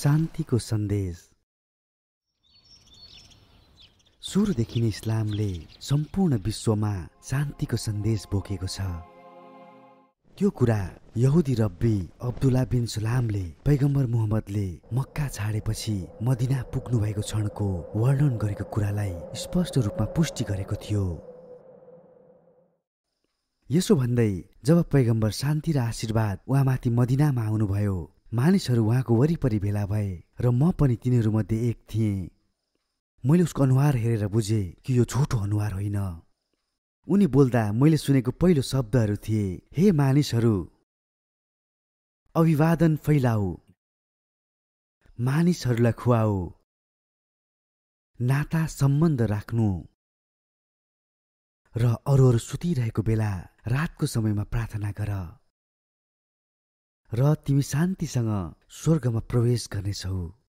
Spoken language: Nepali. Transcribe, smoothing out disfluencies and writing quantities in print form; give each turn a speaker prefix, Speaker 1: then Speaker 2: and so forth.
Speaker 1: शान्तिको सन्देश। सुरुदेखि नै इस्लामले सम्पूर्ण विश्वमा शान्तिको सन्देश बोकेको छ। त्यो कुरा यहुदी रब्बी अब्दुल्ला बिन सलामले पैगम्बर मुहम्मदले मक्का छाडेपछि मदिना पुग्नु भएको क्षणको वर्णन गरेको कुरालाई स्पष्ट रूपमा पुष्टि गरेको थियो। यसो भन्दै जब पैगम्बर शान्ति र आशीर्वाद उहाँमाथि मदिनामा आउनुभयो, मानिसहरू उहाँको वरिपरि भेला भए र म पनि तिनीहरूमध्ये एक थिएँ। मैले उसको अनुहार हेरेर बुझे कि यो झुटो अनुहार होइन। उनी बोल्दा मैले सुनेको पहिलो शब्दहरू थिए, हे मानिसहरू, अभिवादन फैलाऊ, मानिसहरूलाई खुवाऊ, नाता सम्बन्ध राख्नु र अरूहरू सुतिरहेको बेला रातको समयमा प्रार्थना गर र तिमी शान्तिसँग स्वर्गमा प्रवेश गर्नेछौ।